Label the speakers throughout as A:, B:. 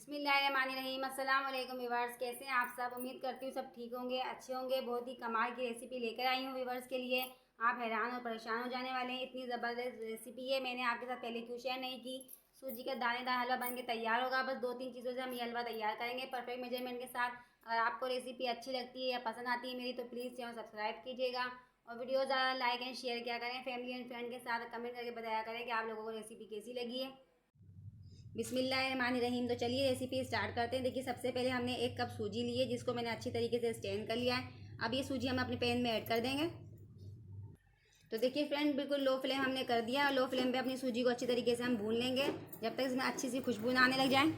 A: बिस्मिल्लाहिर्रहमानिर्रहीम। अस्सलाम वालेकुम व्यूअर्स, कैसे हैं आप सब। उम्मीद करती हूँ सब ठीक होंगे, अच्छे होंगे। बहुत ही कमाल की रेसिपी लेकर आई हूँ व्यूअर्स के लिए। आप हैरान और परेशान हो जाने वाले हैं, इतनी ज़बरदस्त रेसिपी है। मैंने आपके साथ पहले क्यों शेयर नहीं की। सूजी का दानेदार हलवा बन के तैयार होगा। बस 2-3 चीज़ों से हम ये हलवा तैयार करेंगे परफेक्ट मेजरमेंट के साथ। अगर आपको रेसिपी अच्छी लगती है या पसंद आती है मेरी, तो प्लीज़ चैनल सब्सक्राइब कीजिएगा और वीडियो ज़्यादा लाइक एंड शेयर किया करें। फैमिली एंड फ्रेंड के साथ कमेंट करके बताया करें कि आप लोगों को रेसिपी कैसी लगी है। बिस्मिल्लाहिर्रहमानिर्रहीम। तो चलिए रेसिपी स्टार्ट करते हैं। देखिए, सबसे पहले हमने 1 कप सूजी ली है, जिसको मैंने अच्छी तरीके से स्टेन कर लिया है। अब ये सूजी हम अपने पैन में ऐड कर देंगे। तो देखिए फ्रेंड, बिल्कुल लो फ्लेम हमने कर दिया और लो फ्लेम पे अपनी सूजी को अच्छी तरीके से हम भून लेंगे जब तक इसमें अच्छी सी खुशबू ना आने लग जाए।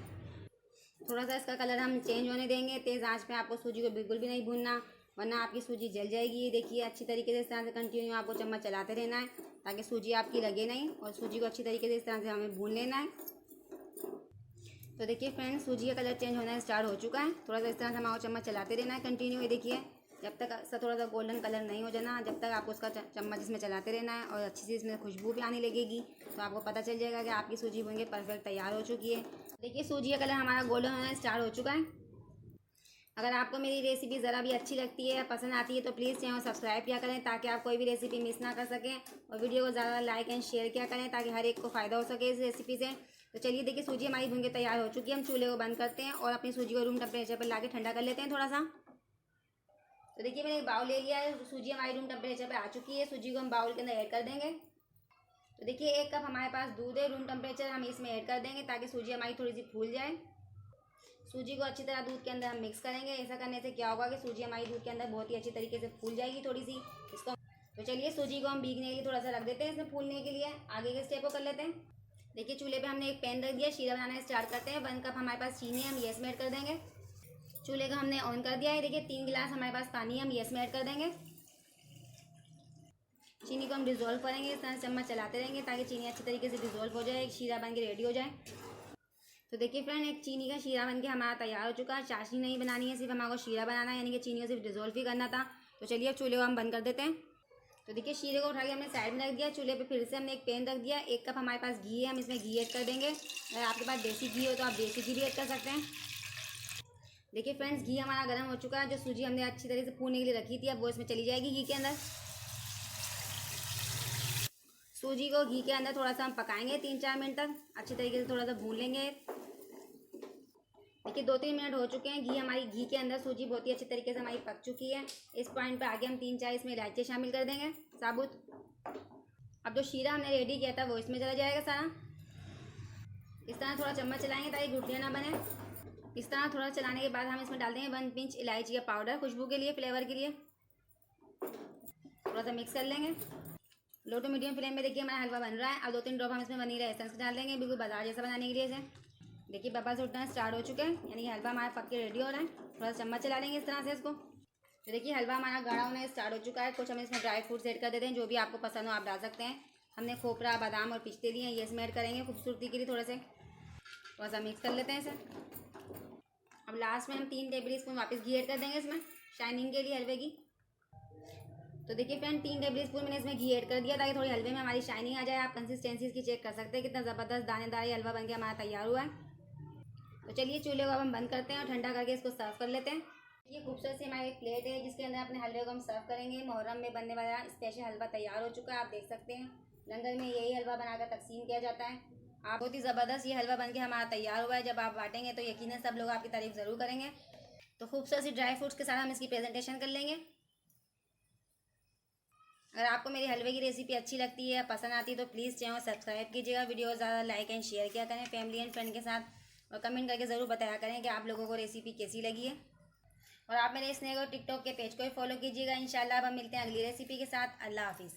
A: थोड़ा सा इसका कलर हम चेंज होने देंगे। तेज़ आंच पे आपको सूजी को बिल्कुल भी नहीं भूनना, वरना आपकी सूजी जल जाएगी। देखिए, अच्छी तरीके से इस तरह से कंटिन्यू आपको चम्मच चलाते रहना है ताकि सूजी आपकी लगे नहीं, और सूजी को अच्छी तरीके से इस तरह से हमें भून लेना है। तो देखिए फ्रेंड्स, सूजी का कलर चेंज होना स्टार्ट हो चुका है। थोड़ा सा इस तरह से हमारा चम्मच चलाते रहना है कंटिन्यू। ये देखिए, जब तक ऐसा थोड़ा सा गोल्डन कलर नहीं हो जाना, जब तक आपको उसका चम्मच इसमें चलाते रहना है और अच्छी सी इसमें खुशबू भी आने लगेगी, तो आपको पता चल जाएगा कि आपकी सूजी बन के परफेक्ट तैयार हो चुकी है। देखिए, सूजी का कलर हमारा गोल्डन होना स्टार्ट हो चुका है। अगर आपको मेरी रेसिपी ज़रा भी अच्छी लगती है या पसंद आती है, तो प्लीज़ चैनल सब्सक्राइब किया करें ताकि आप कोई भी रेसिपी मिस ना कर सकें, और वीडियो को ज़्यादा लाइक एंड शेयर किया करें ताकि हर एक को फ़ायदा हो सके इस रेसिपी से। तो चलिए, देखिए सूजी हमारी भून के तैयार हो चुकी है। हम चूल्हे को बंद करते हैं और अपनी सूजी को रूम टेम्परेचर पर ला के ठंडा कर लेते हैं थोड़ा सा। तो देखिए, मैंने एक बाउल ले लिया है। सूजी हमारी रूम टेम्परेचर पर आ चुकी है। सूजी को हम बाउल के अंदर ऐड कर देंगे। तो देखिए, 1 कप हमारे पास दूध है रूम टेम्परेचर, हम इसमें ऐड कर देंगे ताकि सूजी हमारी थोड़ी सी फूल जाए। सूजी को अच्छी तरह दूध के अंदर हम मिक्स करेंगे। ऐसा करने से क्या होगा कि सूजी हमारी दूध के अंदर बहुत ही अच्छी तरीके से फूल जाएगी थोड़ी सी इसको। तो चलिए, सूजी को हम भीगने के लिए थोड़ा सा रख देते हैं इसमें फूलने के लिए। आगे के स्टेप को कर लेते हैं। देखिए, चूल्हे पे हमने एक पैन रख दिया, शीरा बनाना स्टार्ट करते हैं। 1 कप हमारे पास चीनी है, हम येस में ऐड कर देंगे। चूल्हे को हमने ऑन कर दिया है। देखिए, 3 गिलास हमारे पास पानी हम येस में ऐड कर देंगे। चीनी को हम डिज़ोल्व करेंगे, इस तरह चम्मच चलाते रहेंगे ताकि चीनी अच्छी तरीके से डिज़ोल्व हो जाए, एक शीरा बन के रेडी हो जाए। तो देखिए फ्रेंड, एक चीनी का शीरा बनके हमारा तैयार हो चुका है। चाशनी नहीं बनानी है, सिर्फ हमारे शीरा बनाना है, यानी कि चीनी को सिर्फ डिज़ोल्व ही करना था। तो चलिए, अब चूल्हे को हम बंद कर देते हैं। तो देखिए, शीरे को उठा के हमने साइड में रख दिया। चूल्हे पे फिर से हमने एक पैन रख दिया। 1 कप हमारे पास घी है, हम इसमें घी ऐड कर देंगे। अगर आपके पास देसी घी हो तो आप देसी घी भी ऐड कर सकते हैं। देखिए फ्रेंड्स, घी हमारा गर्म हो चुका है। जो सूजी हमने अच्छी तरह से भूनने के लिए रखी थी, अब वो इसमें चली जाएगी घी के अंदर। सूजी को घी के अंदर थोड़ा सा हम पकाएंगे 3-4 मिनट तक, अच्छी तरीके से थोड़ा सा भून लेंगे। देखिए, 2-3 मिनट हो चुके हैं। घी के अंदर सूजी बहुत ही अच्छी तरीके से हमारी पक चुकी है। इस पॉइंट पे आगे हम 3-4 इसमें इलायची शामिल कर देंगे साबुत। अब जो शीरा हमने रेडी किया था वो इसमें चला जाएगा सारा। इस तरह थोड़ा चम्मच चलाएंगे ताकि गुठलियाँ ना बने। इस तरह थोड़ा चलाने के बाद हम इसमें डाल देंगे 1 पिंच इलायची का पाउडर, खुशबू के लिए, फ्लेवर के लिए। थोड़ा सा मिक्स कर लेंगे। लो टू मीडियम फ्लेम में देखिए हमारा हलवा बन रहा है। अब 2-3 ड्रॉप हम इसमें वनीला एसेंस डाल देंगे, बिल्कुल बाजार जैसा बनाने के लिए इसे। देखिए, बबल्स उठना स्टार्ट हो चुके हैं, यानी कि हलवा हमारा पक के रेडी हो रहा है। थोड़ा सा चम्मच चला लेंगे इस तरह से इसको। तो देखिए, हलवा हमारा गाढ़ा होना स्टार्ट हो चुका है। कुछ हम इसमें ड्राई फ्रूट्स ऐड कर देते हैं, जो भी आपको पसंद हो आप डाल सकते हैं। हमने खोपरा, बादाम और पिस्ते लिए हैं, ये इसमें ऐड करेंगे खूबसूरती के लिए। थोड़ा सा मिक्स कर लेते हैं इसे। अब लास्ट में हम 3 टेबल स्पून वापस घी ऐड कर देंगे इसमें, शाइनिंग के लिए हलवे की। तो देखिए फ्रेंड, 3 टेबल स्पून मैंने इसमें घी ऐड कर दिया ताकि थोड़ी हलवे में हमारी शाइनिंग आ जाए। आप कंसिस्टेंसी इसकी चेक कर सकते हैं, कितना ज़बरदस्त दानेदार हलवा बनके हमारा तैयार हुआ है। तो चलिए, चूल्हे को अब हम बंद करते हैं और ठंडा करके इसको सर्व कर लेते हैं। ये खूबसूरत सी हमारी एक प्लेट है जिसके अंदर अपने हलवे को हम सर्व करेंगे। मुहर्रम में बनने वाला स्पेशल हलवा तैयार हो चुका है, आप देख सकते हैं। लंगर में यही हलवा बनाकर तकसीम किया जाता है। आप बहुत ही ज़बरदस्त ये हलवा बनके हमारा तैयार हुआ है। जब आप बांटेंगे तो यकीनन सब लोग आपकी तारीफ ज़रूर करेंगे। तो खूबसूरत सी ड्राई फ्रूट्स के साथ हम इसकी प्रेजेंटेशन कर लेंगे। अगर आपको मेरी हलवे की रेसिपी अच्छी लगती है या पसंद आती है, तो प्लीज़ चैनल सब्सक्राइब कीजिएगा, वीडियो ज़्यादा लाइक एंड शेयर किया करें फैमिली एंड फ्रेंड के साथ, और कमेंट करके ज़रूर बताया करें कि आप लोगों को रेसिपी कैसी लगी है। और आप मेरे स्नेक और टिकटॉक के पेज को भी फॉलो कीजिएगा। इंशाल्लाह अब हम मिलते हैं अगली रेसिपी के साथ। अल्लाह हाफिज़।